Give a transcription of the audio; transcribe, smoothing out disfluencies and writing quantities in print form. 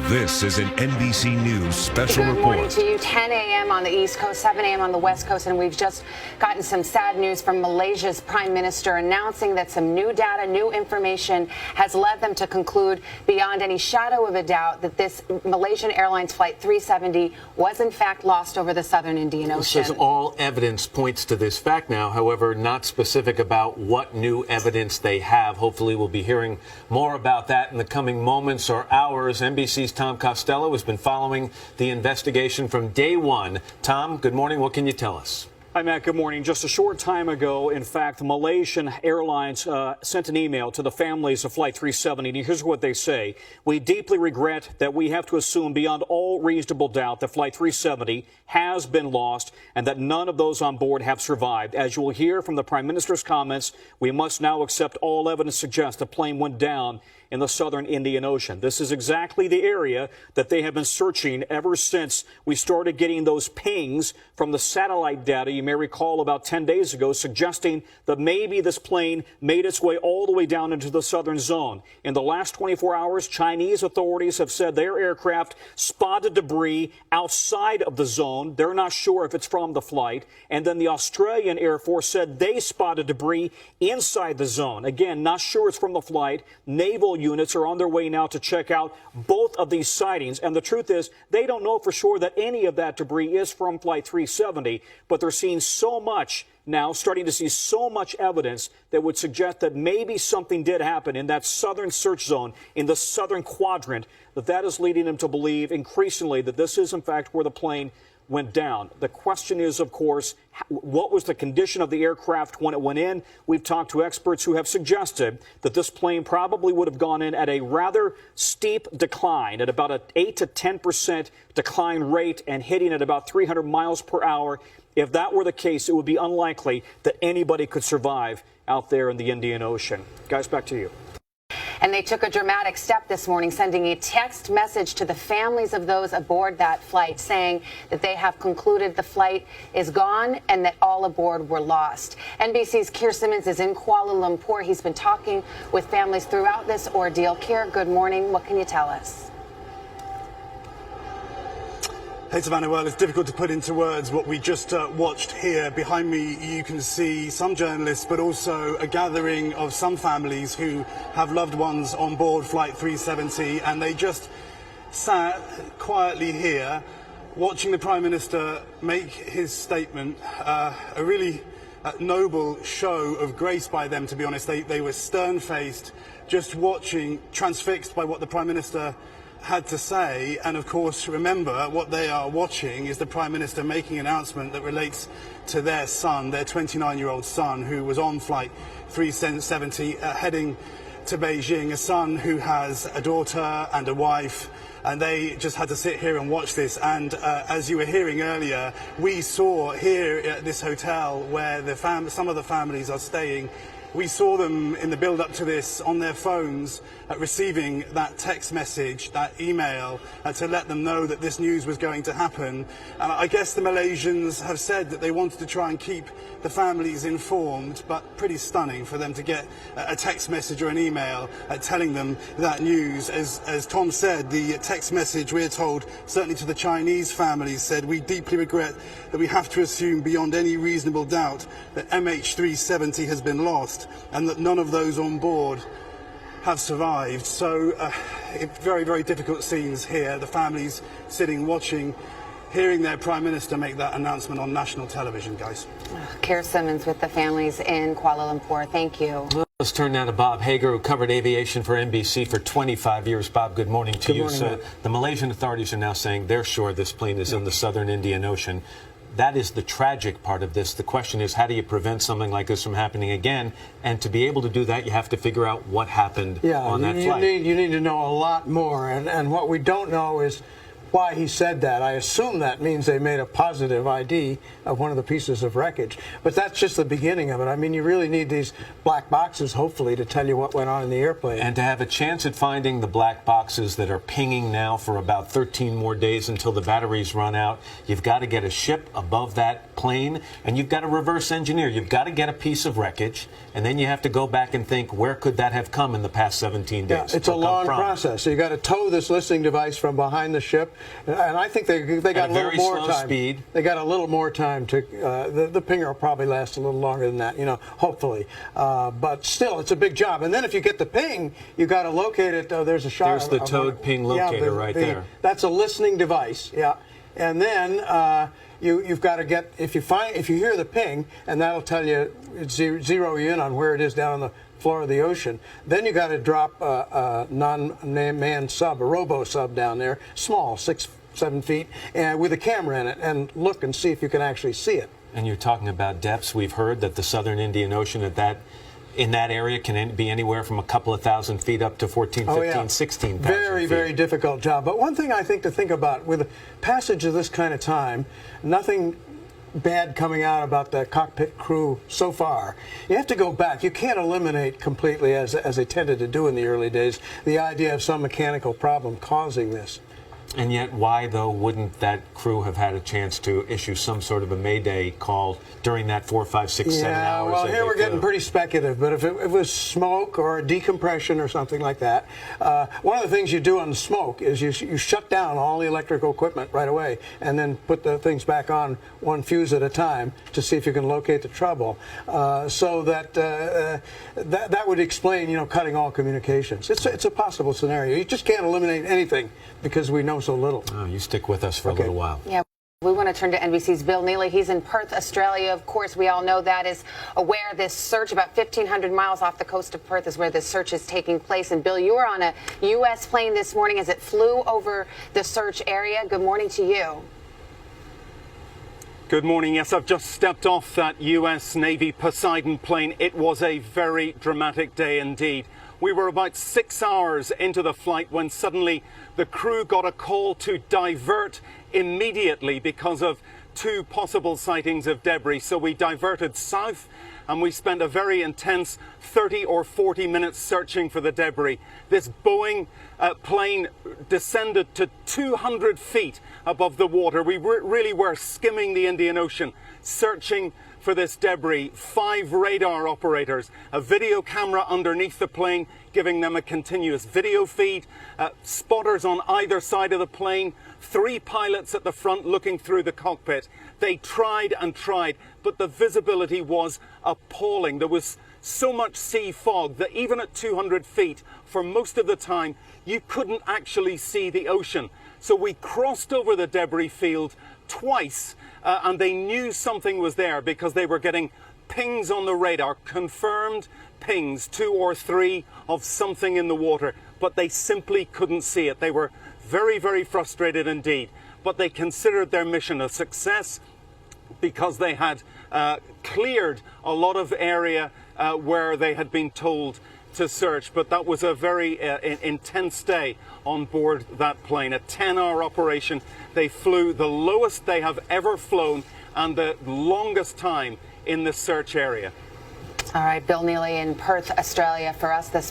This is an NBC News special Good morning report. to you. 10 a.m. on the East Coast, 7 a.m. on the West Coast, and we've just gotten some sad news from Malaysia's Prime Minister announcing that some new data, new information has led them to conclude beyond any shadow of a doubt that this Malaysian Airlines Flight 370 was in fact lost over the southern Indian Ocean. It says all evidence points to this fact now, however, not specific about what new evidence they have. Hopefully we'll be hearing more about that in the coming moments or hours. NBC's Tom Costello has been following the investigation from day one. Tom, good morning. What can you tell us? Hi, Matt. Good morning. Just a short time ago, in fact, Malaysian Airlines sent an email to the families of Flight 370. And here's what they say. We deeply regret that we have to assume beyond all reasonable doubt that Flight 370 has been lost and that none of those on board have survived. As you will hear from the Prime Minister's comments, we must now accept all evidence suggests the plane went down in the southern Indian Ocean. This is exactly the area that they have been searching ever since we started getting those pings from the satellite data, you may recall, about 10 days ago, suggesting that maybe this plane made its way all the way down into the southern zone. In the last 24 hours, Chinese authorities have said their aircraft spotted debris outside of the zone. They're not sure if it's from the flight. And then the Australian Air Force said they spotted debris inside the zone. Again, not sure it's from the flight. Naval units are on their way now to check out both of these sightings. And the truth is, they don't know for sure that any of that debris is from Flight 370, but they're seeing so much now, starting to see so much evidence that would suggest that maybe something did happen in that southern search zone, in the southern quadrant, that is leading them to believe increasingly that this is, in fact, where the plane went down. The question is, of course, what was the condition of the aircraft when it went in? We've talked to experts who have suggested that this plane probably would have gone in at a rather steep decline, at about an 8 to 10% decline rate and hitting at about 300 miles per hour. If that were the case, it would be unlikely that anybody could survive out there in the Indian Ocean. Guys, back to you. And they took a dramatic step this morning, sending a text message to the families of those aboard that flight, saying that they have concluded the flight is gone and that all aboard were lost. NBC's Keir Simmons is in Kuala Lumpur. He's been talking with families throughout this ordeal. Keir, good morning. What can you tell us? Hey, Savannah, well, it's difficult to put into words what we just watched here. Behind me, you can see some journalists, but also a gathering of some families who have loved ones on board Flight 370, and they just sat quietly here watching the Prime Minister make his statement. A really noble show of grace by them, to be honest. They were stern-faced, just watching, transfixed by what the Prime Minister had to say. And of course, remember, what they are watching is the Prime Minister making an announcement that relates to their son, their 29-year-old son, who was on Flight 370 heading to Beijing, a son who has a daughter and a wife. And they just had to sit here and watch this. And as you were hearing earlier, we saw here at this hotel where some of the families are staying, we saw them in the build-up to this on their phones receiving that text message, that email, to let them know that this news was going to happen. I guess the Malaysians have said that they wanted to try and keep the families informed, but pretty stunning for them to get a text message or an email telling them that news. As Tom said, the text message, we're told, certainly to the Chinese families, said, "We deeply regret that we have to assume beyond any reasonable doubt that MH370 has been lost and that none of those on board have survived." So very, very difficult scenes here. The families sitting, watching, hearing their Prime Minister make that announcement on national television, guys. Keir Simmons with the families in Kuala Lumpur. Thank you. Let's turn now to Bob Hager, who covered aviation for NBC for 25 years. Bob, good morning to you. So the Malaysian authorities are now saying they're sure this plane is in the southern Indian Ocean. That is the tragic part of this. The question is, how do you prevent something like this from happening again? And to be able to do that, you have to figure out what happened on that flight. You need to know a lot more. And what we don't know is why he said that. I assume that means they made a positive ID of one of the pieces of wreckage. But that's just the beginning of it. I mean, you really need these black boxes, hopefully, to tell you what went on in the airplane. And to have a chance at finding the black boxes that are pinging now for about 13 more days until the batteries run out, you've got to get a ship above that plane, and you've got to reverse engineer. You've got to get a piece of wreckage, and then you have to go back and think, where could that have come in the past 17 days? Yeah, it's a long process. So you got to tow this listening device from behind the ship, and I think they got a little more time. Speed. They got a little more time to. The pinger will probably last a little longer than that, hopefully. But still, it's a big job. And then if you get the ping, you got to locate it. There's a shot. There's the towed ping locator right there. That's a listening device. Yeah, and then. You've got to get, if you hear the ping, and that'll tell you, zero you in on where it is down on the floor of the ocean. Then you got to drop a non-manned sub, a robo sub down there, small, 6-7 feet, and with a camera in it, and look and see if you can actually see it. And you're talking about depths. We've heard that the southern Indian Ocean in that area can be anywhere from a couple of thousand feet up to 14, 15, 16,000 feet. Very, very difficult job. But one thing I think to think about, with the passage of this kind of time, nothing bad coming out about the cockpit crew so far. You have to go back. You can't eliminate completely, as they tended to do in the early days, the idea of some mechanical problem causing this. And yet, why, though, wouldn't that crew have had a chance to issue some sort of a mayday call during that 4, 5, 6, 7 hours? Well, here we're getting pretty speculative, but if it was smoke or a decompression or something like that, one of the things you do on the smoke is you shut down all the electrical equipment right away and then put the things back on one fuse at a time to see if you can locate the trouble. So that would explain, cutting all communications. It's a possible scenario. You just can't eliminate anything because we know so little. Oh, you stick with us for a little while. Yeah. We want to turn to NBC's Bill Neely. He's in Perth, Australia. Of course, we all know that is where this search, about 1,500 miles off the coast of Perth, is where this search is taking place. And Bill, you were on a U.S. plane this morning as it flew over the search area. Good morning to you. Good morning. Yes, I've just stepped off that U.S. Navy Poseidon plane. It was a very dramatic day indeed. We were about 6 hours into the flight when suddenly the crew got a call to divert immediately because of 2 possible sightings of debris. So we diverted south and we spent a very intense 30 or 40 minutes searching for the debris. This Boeing plane descended to 200 feet above the water. We really were skimming the Indian Ocean, searching for this debris. 5 radar operators, a video camera underneath the plane giving them a continuous video feed, spotters on either side of the plane, 3 pilots at the front looking through the cockpit. They tried and tried, but the visibility was appalling. There was so much sea fog that even at 200 feet, for most of the time, you couldn't actually see the ocean. So we crossed over the debris field twice, and they knew something was there because they were getting pings on the radar, confirmed pings, 2 or 3 of something in the water, but they simply couldn't see it. They were very, very frustrated indeed, but they considered their mission a success because they had cleared a lot of area where they had been told to search. But that was a very intense day on board that plane. A 10-hour operation. They flew the lowest they have ever flown and the longest time in the search area. All right, Bill Neely in Perth, Australia for us this morning.